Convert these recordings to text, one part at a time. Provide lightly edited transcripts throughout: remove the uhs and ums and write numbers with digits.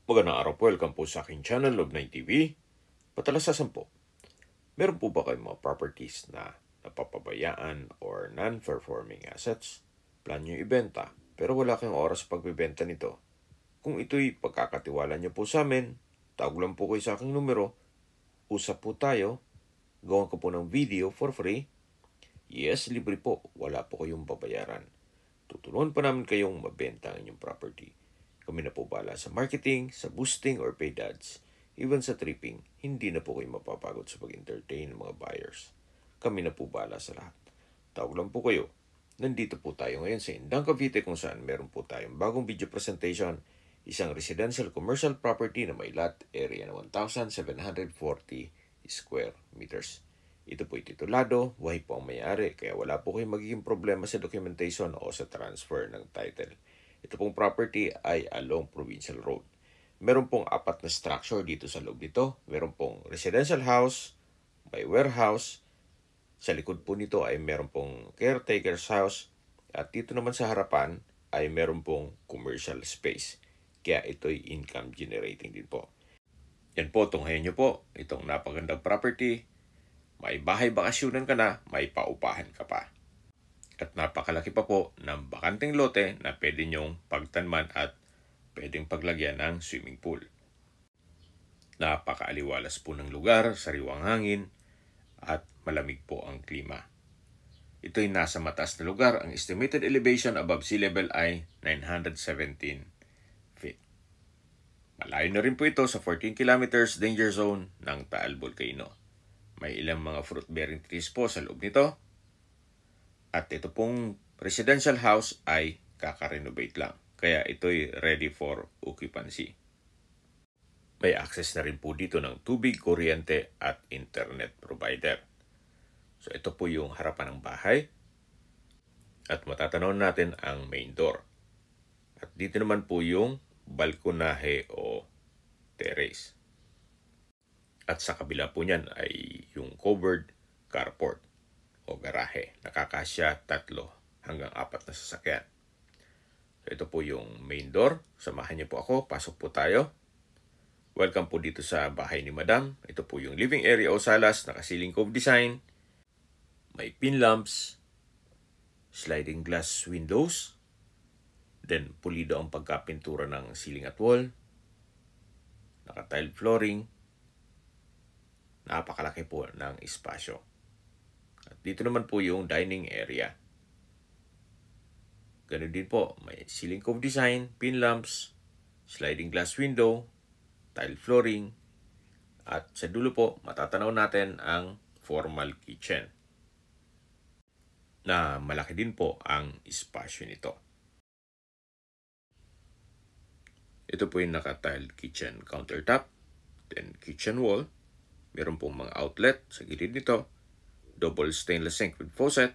Magandang araw po, welcome po sa aking channel, Love9 TV. Patalasasan po, meron po ba kayong mga properties na napapabayaan or non-performing assets? Plan nyo ibenta, pero wala kayong oras sa pagbibenta nito. Kung ito'y pagkakatiwala nyo po sa amin, tawag lang po kayo sa aking numero, usap po tayo, gawan ko po ng video for free. Yes, libre po, wala po kayong babayaran. Tutulungan pa namin kayong mabenta ang inyong property. Kami na po bahala sa marketing, sa boosting or paid ads. Even sa tripping, hindi na po kayo mapapagod sa pag-entertain ng mga buyers. Kami na po bahala sa lahat. Tawag lang po kayo. Nandito po tayo ngayon sa Indang Cavite kung saan meron po tayong bagong video presentation, isang residential commercial property na may lot area na 1,740 square meters. Ito po'y titulado, buhay po ang may-ari, kaya wala po kayong magiging problema sa documentation o sa transfer ng title. Ito pong property ay along Provincial Road. Meron pong 4 na structure dito sa loob nito. Meron pong residential house, may warehouse. Sa likod po nito ay meron pong caretaker's house. At dito naman sa harapan ay meron pong commercial space. Kaya ito'y income generating din po. Yan po, tunghayan nyo po. Itong napagandang property. May bahay bakasyonan ka na, may paupahan ka pa. At napakalaki pa po ng bakanteng lote na pwede nyong pagtanman at pwedeng paglagyan ng swimming pool. Napakaaliwalas po ng lugar, sariwang hangin, at malamig po ang klima. Ito'y nasa mataas na lugar. Ang estimated elevation above sea level ay 917 feet. Malayo na rin po ito sa 14 kilometers danger zone ng Taal Volcano. May ilang mga fruit-bearing trees po sa loob nito. At ito pong residential house ay kaka-renovate lang. Kaya ito'y ready for occupancy. May access na rin po dito ng tubig, kuryente at internet provider. So ito po yung harapan ng bahay. At matatanaw natin ang main door. At dito naman po yung balkonahe o terrace. At sa kabila po niyan ay yung covered carport o garahe. Nakakasya 3 hanggang 4 na sasakyan. So ito po yung main door. Samahan niyo po ako. Pasok po tayo. Welcome po dito sa bahay ni Madam. Ito po yung living area o salas. Naka-ceiling cove design. May pin lamps. Sliding glass windows. Then pulido ang pagkapintura ng ceiling at wall. Naka-tile flooring. Napakalaki po ng espasyo. At dito naman po yung dining area. Ganun din po, may ceiling cove design, pin lamps, sliding glass window, tile flooring, at sa dulo po, matatanaw natin ang formal kitchen. Na malaki din po ang espasyo nito. Ito po yung naka-tile kitchen countertop, then kitchen wall. Meron pong mga outlet sa gilid nito. Double stainless sink with faucet.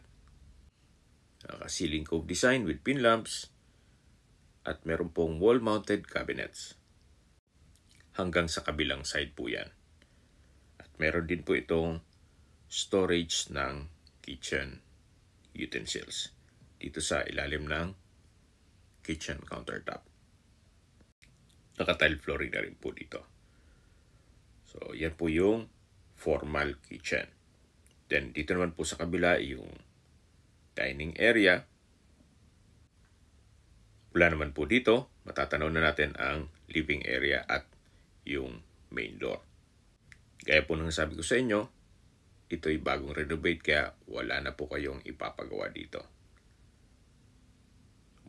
Naka-ceiling cove design with pin lamps. At meron pong wall-mounted cabinets. Hanggang sa kabilang side po yan. At meron din po itong storage ng kitchen utensils. Dito sa ilalim ng kitchen countertop. Naka-tile flooring na rin po dito. So, yan po yung formal kitchen. Then, dito naman po sa kabila yung dining area. Wala naman po dito. Matatanaw na natin ang living area at yung main door. Gaya po nang sabi ko sa inyo, ito'y bagong renovate kaya wala na po kayong ipapagawa dito.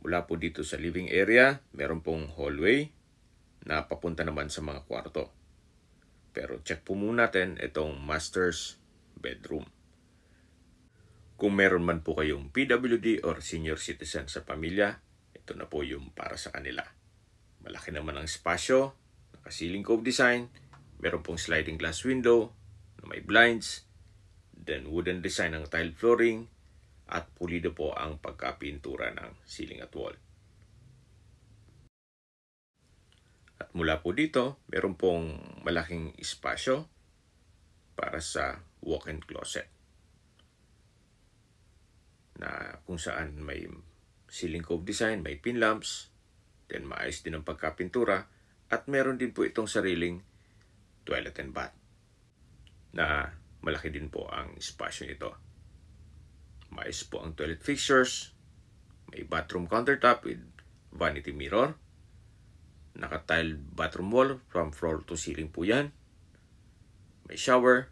Mula po dito sa living area, meron pong hallway na papunta naman sa mga kwarto. Pero check po muna natin itong master's bedroom. Kung meron man po kayong PWD or senior citizen sa pamilya, ito na po yung para sa kanila. Malaki naman ang espasyo, naka-ceiling cove design, meron pong sliding glass window na may blinds, then wooden design ng tile flooring, at pulido po ang pagkapintura ng ceiling at wall. At mula po dito, meron pong malaking espasyo para sa walk-in closet. Na kung saan may ceiling cove design, may pin lamps, then maayos din ang pagkapintura, At meron din po itong sariling toilet and bath na malaki din po ang espasyo nito. Mais po ang toilet fixtures, may bathroom countertop with vanity mirror, naka-tile bathroom wall from floor to ceiling po yan, may shower,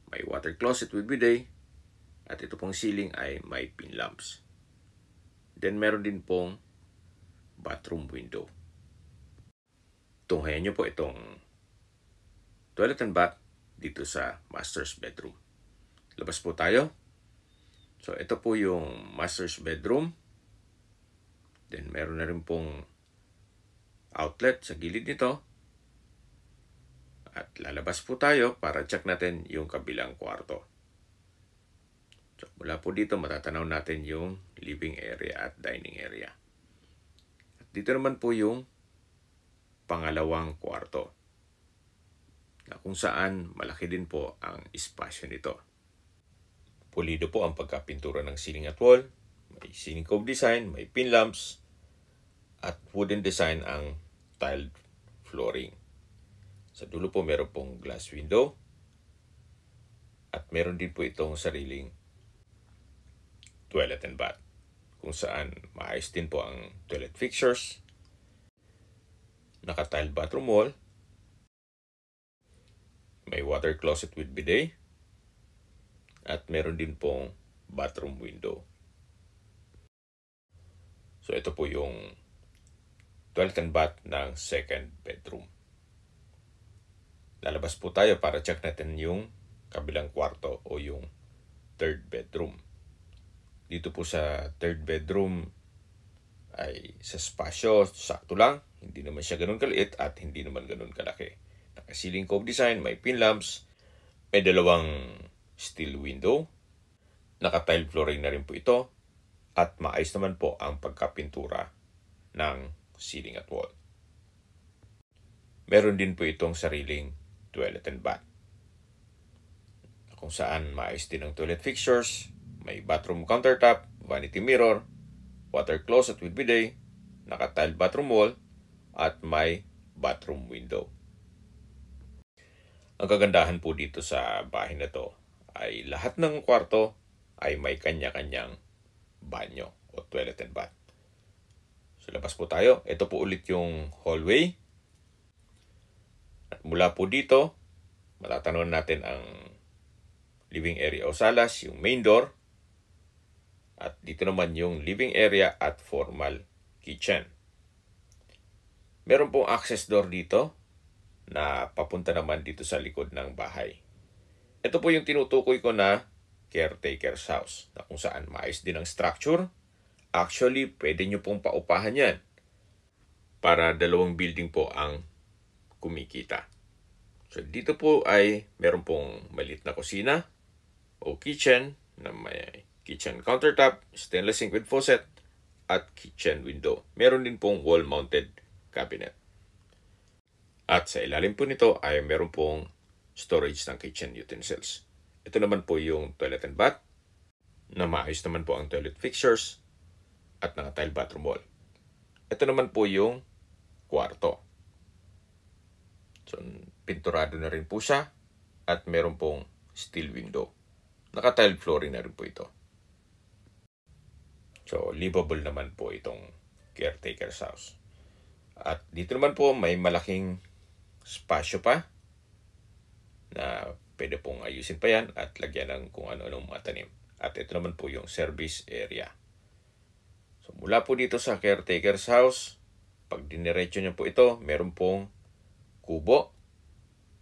may water closet with bidet, at ito pong ceiling ay may pin lamps. Then meron din pong bathroom window. Tunghayan nyo po itong toilet and bath dito sa master's bedroom. Labas po tayo. So ito po yung master's bedroom. Then meron na rin pong outlet sa gilid nito. At lalabas po tayo para check natin yung kabilang kwarto. So mula po dito matatanaw natin yung living area at dining area. At dito naman po yung pangalawang kwarto, na kung saan malaki din po ang espasyo nito. Pulido po ang pagkapintura ng ceiling at wall, may ceiling cove design, may pin lamps, at wooden design ang tiled flooring. Sa dulo po meron pong glass window, at meron din po itong sariling toilet and bath, kung saan maayos din po ang toilet fixtures, naka-tile bathroom wall, may water closet with bidet, at meron din pong bathroom window. So ito po yung toilet and bath ng second bedroom. Lalabas po tayo para check natin yung kabilang kwarto o yung third bedroom. Dito po sa third bedroom ay sa spasyo, sakto lang. Hindi naman siya ganun kaliit at hindi naman ganun kalaki. Naka-ceiling cove design, may pin lamps, may dalawang steel window, naka-tile flooring na rin po ito, at maayos naman po ang pagkapintura ng ceiling at wall. Meron din po itong sariling toilet and bath, kung saan maayos din ang toilet fixtures, may bathroom countertop, vanity mirror, water closet with bidet, naka-tile bathroom wall, at may bathroom window. Ang kagandahan po dito sa bahay na to ay lahat ng kwarto ay may kanya-kanyang banyo o toilet and bath. So labas po tayo. Ito po ulit yung hallway. At mula po dito, matatanaw natin ang living area o salas, yung main door. At dito naman yung living area at formal kitchen. Meron pong access door dito na papunta naman dito sa likod ng bahay. Ito po yung tinutukoy ko na caretaker's house, na kung saan maayos din ang structure. Actually, pwede nyo pong paupahan yan para dalawang building po ang kumikita. So dito po ay meron pong maliit na kusina o kitchen na may kitchen countertop, stainless sink with faucet, at kitchen window. Meron din pong wall-mounted cabinet. At sa ilalim po nito ay meron pong storage ng kitchen utensils. Ito naman po yung toilet and bath, na maayos naman po ang toilet fixtures at naka-tile bathroom wall. Ito naman po yung kwarto. So, pinturado na rin po siya at meron pong steel window. Naka-tile flooring na rin po ito. So, livable naman po itong caretaker's house. At dito naman po may malaking spasyo pa na pwede pong ayusin pa yan at lagyan ng kung ano-anong mga tanim. At ito naman po yung service area. So mula po dito sa caretaker's house, pag diniretso niyo po ito, meron pong kubo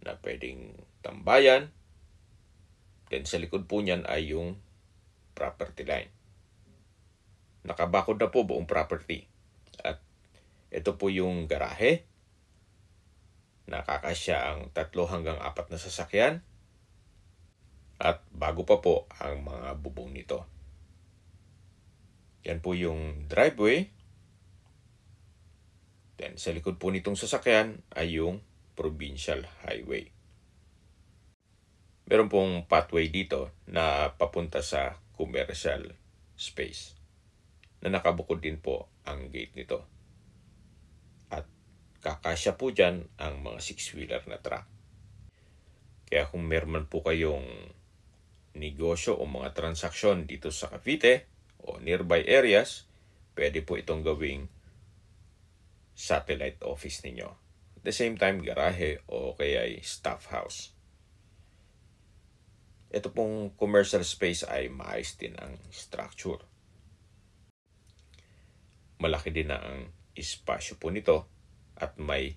na pwedeng tambayan. Then sa likod po niyan ay yung property line. Nakabakod na po buong property. At ito po yung garahe. Nakakasya ang 3 hanggang 4 na sasakyan. At bago pa po ang mga bubong nito. Yan po yung driveway. Then sa likod po nitong sasakyan ay yung provincial highway. Meron pong pathway dito na papunta sa commercial space, na nakabukod din po ang gate nito. At kakasya po dyan ang mga 6-wheeler na truck. Kaya kung meron man po kayong negosyo o mga transaksyon dito sa Cavite o nearby areas, pwede po itong gawing satellite office ninyo. At the same time, garahe o kaya staff house. Ito pong commercial space ay maayos din ang structure. Malaki din na ang espasyo po nito at may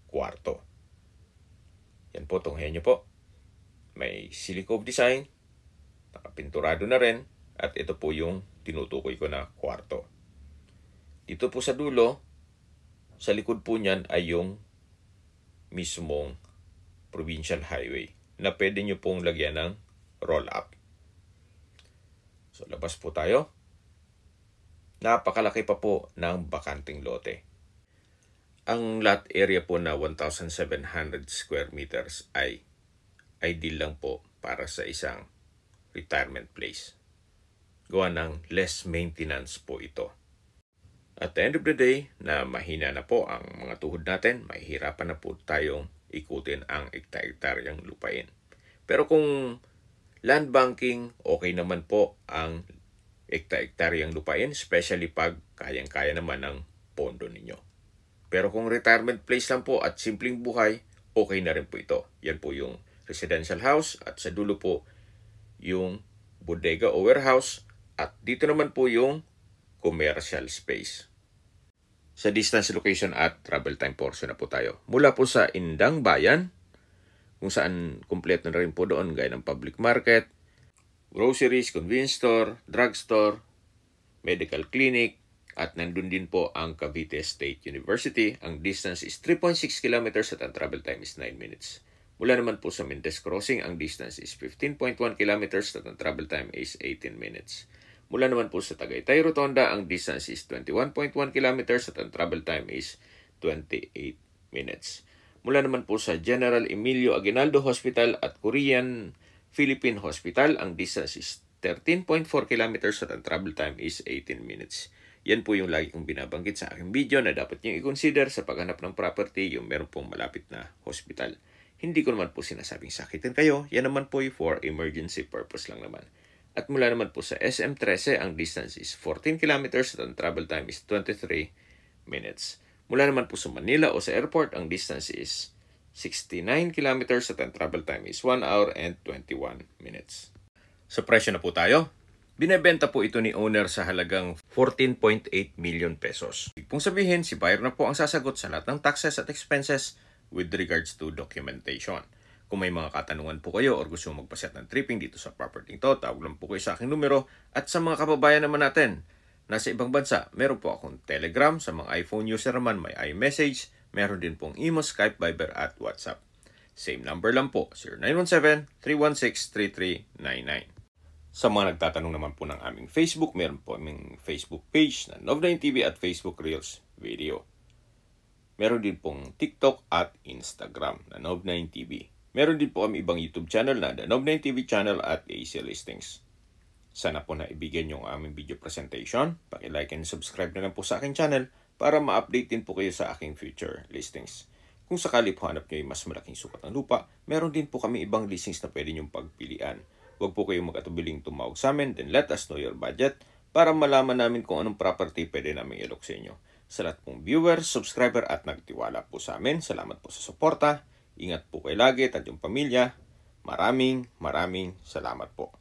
kwarto. Yan po, tunghayan nyo po. May silicone design, nakapinturado na rin, at ito po yung tinutukoy ko na kwarto. Dito po sa dulo, sa likod po niyan ay yung mismong provincial highway na pwede nyo pong lagyan ng roll-up. So, labas po tayo. Napakalaki pa po ng bakanting lote. Ang lot area po na 1,700 square meters ay ideal lang po para sa isang retirement place. Gawa ng less maintenance po ito. At the end of the day, na mahina na po ang mga tuhod natin, mahihirapan na po tayong ikutin ang ekta-ektaryang lupain. Pero kung land banking, okay naman po ang ekta-ektaryang lupain, especially pag kayang-kaya naman ng pondo ninyo. Pero kung retirement place lang po at simpleng buhay, okay na rin po ito. Yan po yung residential house at sa dulo po yung bodega o warehouse at dito naman po yung commercial space. Sa distance, location at travel time portion na po tayo. Mula po sa Indang Bayan, kung saan kumpleto na rin po doon gaya ng public market, groceries, convenience store, drugstore, medical clinic, at nandun din po ang Cavite State University. Ang distance is 3.6 kilometers at ang travel time is 9 minutes. Mula naman po sa Mendez Crossing, ang distance is 15.1 kilometers at ang travel time is 18 minutes. Mula naman po sa Tagaytay Rotonda, ang distance is 21.1 kilometers at ang travel time is 28 minutes. Mula naman po sa General Emilio Aguinaldo Hospital at Korean Philippine Hospital, ang distance is 13.4 kilometers at ang travel time is 18 minutes. Yan po yung lagi kong binabanggit sa aking video na dapat nyo i-consider sa paghanap ng property, yung meron pong malapit na hospital. Hindi ko naman po sinasabing sakitin kayo, yan naman po for emergency purpose lang naman. At mula naman po sa SM13, ang distance is 14 kilometers at ang travel time is 23 minutes. Mula naman po sa Manila o sa airport, ang distance is 69 kilometers at ang travel time is 1 hour and 21 minutes. Sa presyo na po tayo. Binebenta po ito ni owner sa halagang 14.8 million pesos. Ibig pong sabihin, si buyer na po ang sasagot sa lahat ng taxes at expenses with regards to documentation. Kung may mga katanungan po kayo or gusto magpaset ng tripping dito sa property ito, tawag lang po kayo sa aking numero. At sa mga kababayan naman natin, nasa ibang bansa, meron po akong Telegram. Sa mga iPhone user naman, may iMessage. Meron din pong Imo, Skype, Viber at WhatsApp. Same number lang po, 0917-316-3399. Sa mga nagtatanong naman po ng aming Facebook, meron po aming Facebook page na Nov9TV at Facebook Reels Video. Meron din pong TikTok at Instagram na Nov9TV. Meron din po kami ibang YouTube channel na The Nov9TV Channel at AC Listings. Sana po na ibigyan nyo ang aming video presentation. Paki-like and subscribe na lang po sa aking channel para ma-update din po kayo sa aking future listings. Kung sakali po hanap nyo yung mas malaking sukat ng lupa, meron din po kami ibang listings na pwede nyong pagpilian. Huwag po kayong mag-atubiling tumawag sa amin, then let us know your budget para malaman namin kung anong property pwede namin ilok sa inyo. Sa lahat pong viewers, subscriber at nagtiwala po sa amin, salamat po sa suporta. Ingat po kayo lagi at yung pamilya. Maraming salamat po.